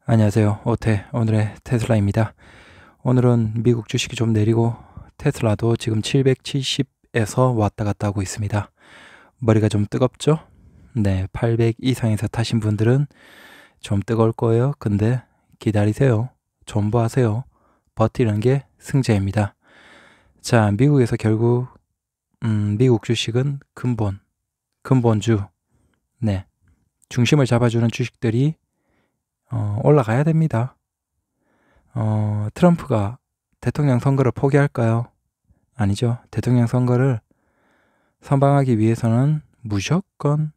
안녕하세요. 오늘의 테슬라입니다. 오늘은 미국 주식이 좀 내리고 테슬라도 지금 770에서 왔다 갔다 하고 있습니다. 머리가 좀 뜨겁죠? 네, 800 이상에서 타신 분들은 좀 뜨거울 거예요. 근데 기다리세요. 존버하세요. 버티는 게 승자입니다. 자, 미국에서 결국 미국 주식은 근본주, 네, 중심을 잡아주는 주식들이 올라가야 됩니다. 트럼프가 대통령 선거를 포기할까요? 아니죠. 대통령 선거를 선방하기 위해서는 무조건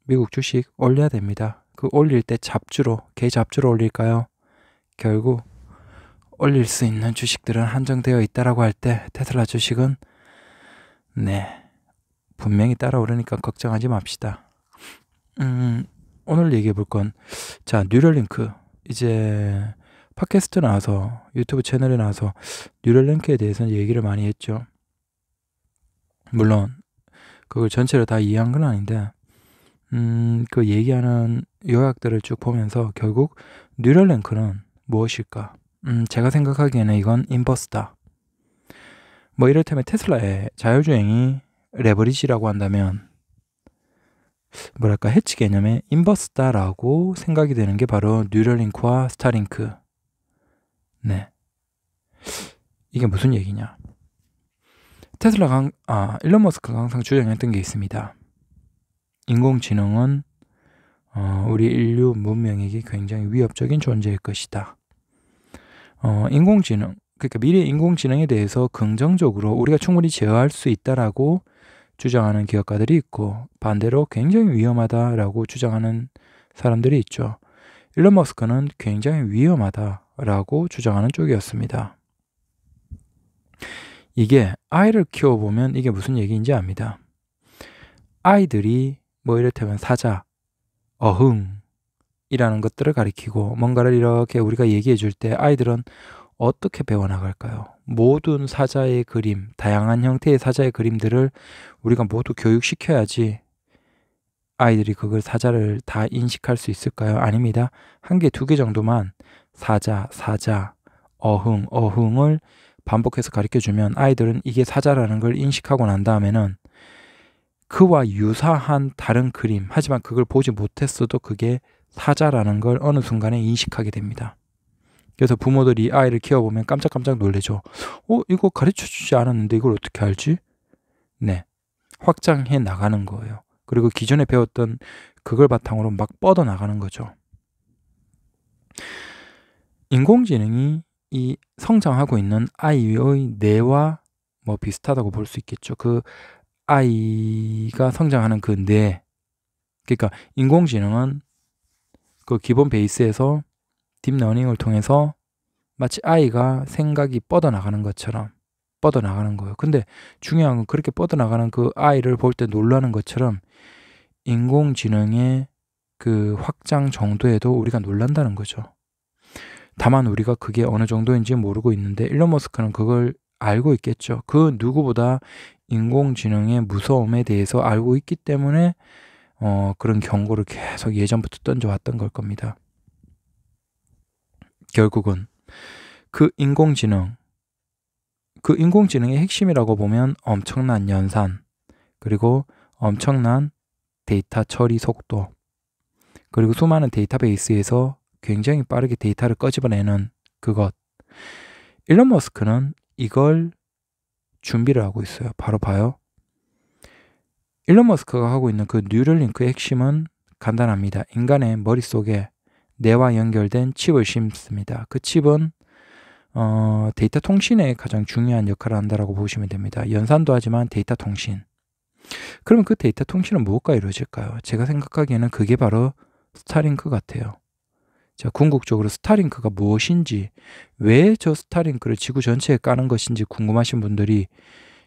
미국 주식 올려야 됩니다. 그 올릴 때 개 잡주로 올릴까요? 결국 올릴 수 있는 주식들은 한정되어 있다라고 할 때 테슬라 주식은 분명히 따라오르니까 걱정하지 맙시다. 오늘 얘기해 볼 건, 자, 뉴럴링크. 이제 팟캐스트 나와서, 유튜브 채널에 나와서 뉴럴링크에 대해서는 얘기를 많이 했죠. 물론 그걸 전체로 다 이해한 건 아닌데, 그 얘기하는 요약들을 쭉 보면서 결국 뉴럴링크는 무엇일까? 제가 생각하기에는 이건 인버스다. 뭐 이를테면 테슬라의 자율주행이 레버리지라고 한다면 뭐랄까, 해치 개념의 인버스다라고 생각이 되는 게 바로 뉴럴링크와 스타링크. 네, 이게 무슨 얘기냐? 일론 머스크가 항상 주장했던 게 있습니다. 인공지능은 우리 인류 문명에게 굉장히 위협적인 존재일 것이다. 인공지능, 그러니까 미래 인공지능에 대해서 긍정적으로 우리가 충분히 제어할 수 있다라고 주장하는 기업가들이 있고, 반대로 굉장히 위험하다라고 주장하는 사람들이 있죠. 일론 머스크는 굉장히 위험하다라고 주장하는 쪽이었습니다. 이게 아이를 키워보면 이게 무슨 얘기인지 압니다. 아이들이 뭐 이를테면 사자, 어흥이라는 것들을 가리키고 뭔가를 이렇게 우리가 얘기해 줄 때 아이들은 어떻게 배워나갈까요? 모든 사자의 그림, 다양한 형태의 사자의 그림들을 우리가 모두 교육시켜야지 아이들이 그걸 사자를 다 인식할 수 있을까요? 아닙니다. 한 개, 두 개 정도만 사자, 어흥을 반복해서 가르쳐주면 아이들은 이게 사자라는 걸 인식하고 난 다음에는 그와 유사한 다른 그림, 하지만 그걸 보지 못했어도 그게 사자라는 걸 어느 순간에 인식하게 됩니다. 그래서 부모들이 아이를 키워보면 깜짝깜짝 놀래죠. 이거 가르쳐주지 않았는데 이걸 어떻게 알지? 네, 확장해 나가는 거예요. 그리고 기존에 배웠던 그걸 바탕으로 막 뻗어나가는 거죠. 인공지능이 이 성장하고 있는 아이의 뇌와 뭐 비슷하다고 볼 수 있겠죠. 그 아이가 성장하는 그 뇌, 그러니까 인공지능은 그 기본 베이스에서 딥러닝을 통해서 마치 아이가 생각이 뻗어나가는 것처럼 뻗어나가는 거예요. 근데 중요한 건 그렇게 뻗어나가는 그 아이를 볼 때 놀라는 것처럼 인공지능의 그 확장 정도에도 우리가 놀란다는 거죠. 다만 우리가 그게 어느 정도인지 모르고 있는데 일론 머스크는 그걸 알고 있겠죠. 그 누구보다 인공지능의 무서움에 대해서 알고 있기 때문에 그런 경고를 계속 예전부터 던져왔던 걸 겁니다. 결국은 그 인공지능의 핵심이라고 보면 엄청난 연산, 그리고 엄청난 데이터 처리 속도, 그리고 수많은 데이터베이스에서 굉장히 빠르게 데이터를 꺼집어내는 그것. 일론 머스크는 이걸 준비를 하고 있어요. 바로 봐요. 일론 머스크가 하고 있는 그 뉴럴링크의 핵심은 간단합니다. 인간의 머릿속에 뇌와 연결된 칩을 심습니다. 그 칩은 데이터 통신에 가장 중요한 역할을 한다고 보시면 됩니다. 연산도 하지만 데이터 통신. 그러면 그 데이터 통신은 무엇과 이루어질까요? 제가 생각하기에는 그게 바로 스타링크 같아요. 자, 궁극적으로 스타링크가 무엇인지, 왜 저 스타링크를 지구 전체에 까는 것인지 궁금하신 분들이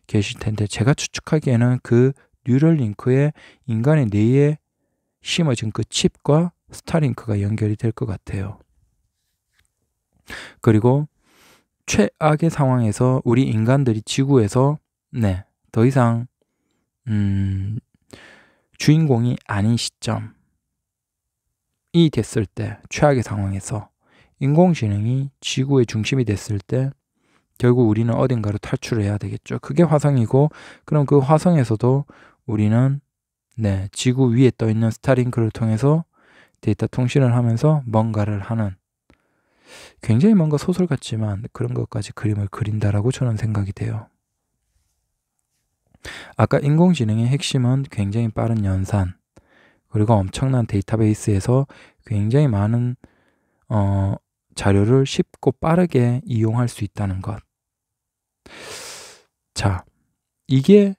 계실 텐데, 제가 추측하기에는 그 뉴럴링크에 인간의 뇌에 심어진 그 칩과 스타링크가 연결이 될 것 같아요. 그리고 최악의 상황에서 우리 인간들이 지구에서 더 이상 주인공이 아닌 시점, 됐을 때, 최악의 상황에서 인공지능이 지구의 중심이 됐을 때 결국 우리는 어딘가로 탈출해야 되겠죠. 그게 화성이고, 그럼 그 화성에서도 우리는 지구 위에 떠 있는 스타링크를 통해서 데이터 통신을 하면서 뭔가를 하는, 굉장히 뭔가 소설 같지만 그런 것까지 그림을 그린다라고 저는 생각이 돼요. 아까 인공지능의 핵심은 굉장히 빠른 연산, 그리고 엄청난 데이터베이스에서 굉장히 많은 자료를 쉽고 빠르게 이용할 수 있다는 것. 자, 이게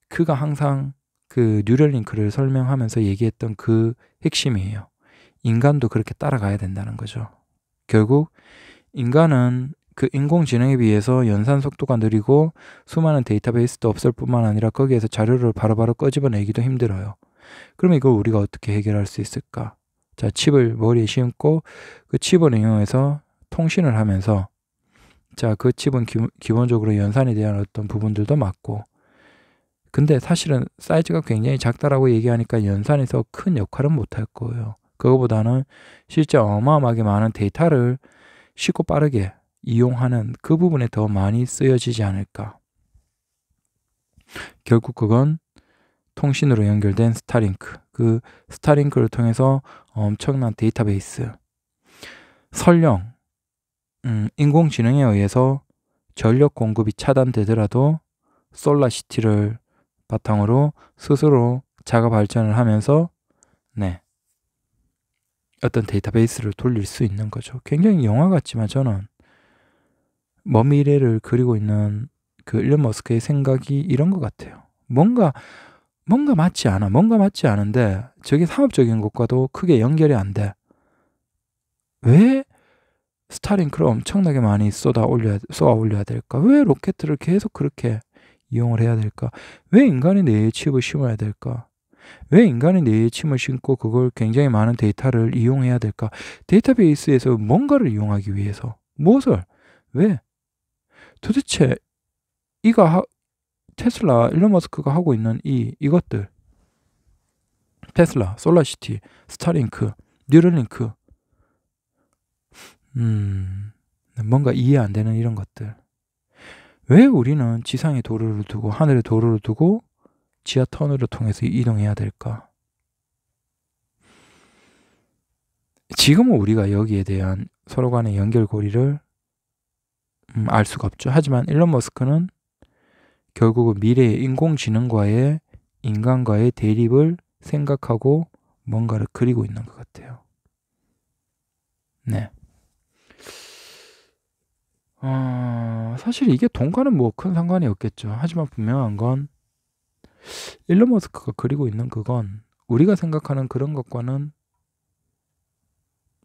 그가 항상 그 뉴럴링크를 설명하면서 얘기했던 그 핵심이에요. 인간도 그렇게 따라가야 된다는 거죠. 결국 인간은 그 인공지능에 비해서 연산 속도가 느리고 수많은 데이터베이스도 없을 뿐만 아니라 거기에서 자료를 바로바로 끄집어내기도 힘들어요. 그럼 이걸 우리가 어떻게 해결할 수 있을까? 자, 칩을 머리에 심고 그 칩을 이용해서 통신을 하면서, 자, 그 칩은 기본적으로 연산에 대한 어떤 부분들도 맞고, 근데 사실은 사이즈가 굉장히 작다라고 얘기하니까 연산에서 큰 역할은 못할 거예요. 그거보다는 실제 어마어마하게 많은 데이터를 쉽고 빠르게 이용하는 그 부분에 더 많이 쓰여지지 않을까. 결국 그건 통신으로 연결된 스타링크, 그 스타링크를 통해서 엄청난 데이터베이스, 설령 인공지능에 의해서 전력 공급이 차단되더라도 솔라시티를 바탕으로 스스로 자가 발전을 하면서 어떤 데이터베이스를 돌릴 수 있는 거죠. 굉장히 영화 같지만 저는 먼 미래를 그리고 있는 그 일론 머스크의 생각이 이런 것 같아요. 뭔가 맞지 않아. 뭔가 맞지 않은데 저게 상업적인 것과도 크게 연결이 안 돼. 왜 스타링크를 엄청나게 많이 쏘아 올려야 될까? 왜 로켓을 계속 그렇게 이용을 해야 될까? 왜 인간이 뇌에 칩을 심어야 될까? 왜 인간이 뇌에 칩을 심고 그걸 굉장히 많은 데이터를 이용해야 될까? 데이터베이스에서 뭔가를 이용하기 위해서. 무엇을? 왜? 도대체 테슬라, 일론 머스크가 하고 있는 이것들, 테슬라, 솔라시티, 스타링크, 뉴럴링크, 뭔가 이해 안 되는 이런 것들. 왜 우리는 지상에 도로를 두고 하늘에 도로를 두고 지하 터널을 통해서 이동해야 될까? 지금은 우리가 여기에 대한 서로 간의 연결고리를 알 수가 없죠. 하지만 일론 머스크는 결국은 미래의 인공지능과의 인간과의 대립을 생각하고 뭔가를 그리고 있는 것 같아요. 사실 이게 돈과는 뭐 큰 상관이 없겠죠. 하지만 분명한 건 일론 머스크가 그리고 있는 그건 우리가 생각하는 그런 것과는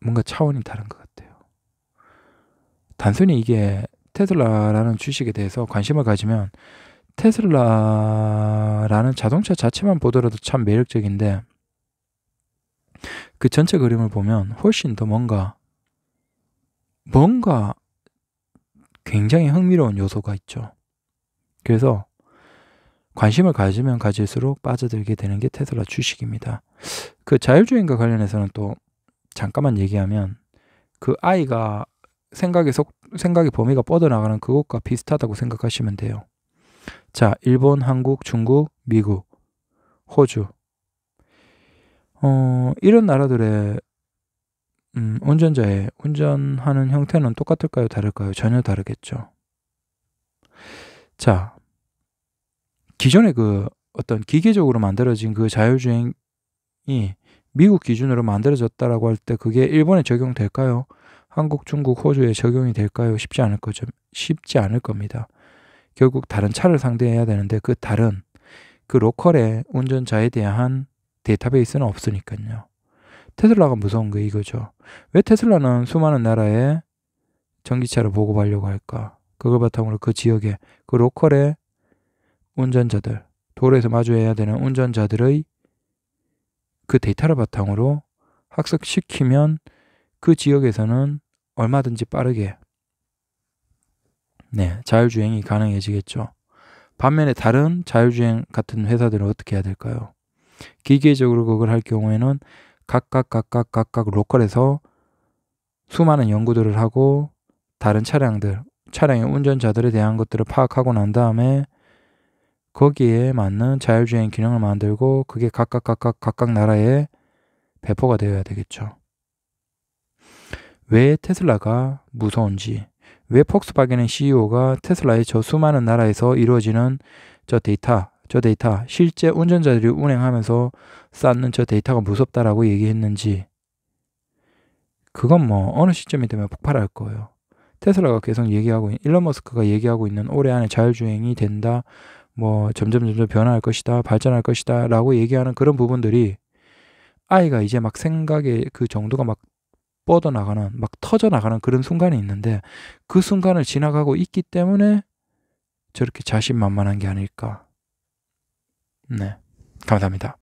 뭔가 차원이 다른 것 같아요. 단순히 이게 테슬라라는 주식에 대해서 관심을 가지면 테슬라라는 자동차 자체만 보더라도 참 매력적인데 그 전체 그림을 보면 훨씬 더 뭔가 굉장히 흥미로운 요소가 있죠. 그래서 관심을 가지면 가질수록 빠져들게 되는 게 테슬라 주식입니다. 그 자율주행과 관련해서는 또 잠깐만 얘기하면 그 아이가 생각의 범위가 뻗어나가는 그것과 비슷하다고 생각하시면 돼요. 자, 일본, 한국, 중국, 미국, 호주, 이런 나라들의 운전자의 운전하는 형태는 똑같을까요? 다를까요? 전혀 다르겠죠. 자, 기존의 그 어떤 기계적으로 만들어진 그 자율주행이 미국 기준으로 만들어졌다라고 할 때 그게 일본에 적용될까요? 한국, 중국, 호주에 적용이 될까요? 쉽지 않을 거죠. 쉽지 않을 겁니다. 결국 다른 차를 상대해야 되는데 그 다른 그 로컬의 운전자에 대한 데이터베이스는 없으니까요. 테슬라가 무서운 게 이거죠. 왜 테슬라는 수많은 나라에 전기차를 보급하려고 할까? 그걸 바탕으로 그 지역에 그 로컬의 운전자들, 도로에서 마주해야 되는 운전자들의 그 데이터를 바탕으로 학습시키면 그 지역에서는 얼마든지 빠르게 자율주행이 가능해지겠죠. 반면에 다른 자율주행 같은 회사들은 어떻게 해야 될까요? 기계적으로 그걸 할 경우에는 각각 로컬에서 수많은 연구들을 하고 다른 차량의 운전자들에 대한 것들을 파악하고 난 다음에 거기에 맞는 자율주행 기능을 만들고 그게 각각 나라에 배포가 되어야 되겠죠. 왜 테슬라가 무서운지, 왜 폭스바겐의 CEO가 테슬라의 저 수많은 나라에서 이루어지는 저 데이터, 실제 운전자들이 운행하면서 쌓는 저 데이터가 무섭다라고 얘기했는지, 그건 뭐 어느 시점이 되면 폭발할 거예요. 테슬라가 계속 일론 머스크가 얘기하고 있는 올해 안에 자율주행이 된다, 뭐 점점 변화할 것이다, 발전할 것이다 라고 얘기하는 그런 부분들이 아이가 이제 막 생각의 그 정도가 막 뻗어나가는, 막 터져나가는 그런 순간이 있는데 그 순간을 지나가고 있기 때문에 저렇게 자신만만한 게 아닐까. 네, 감사합니다.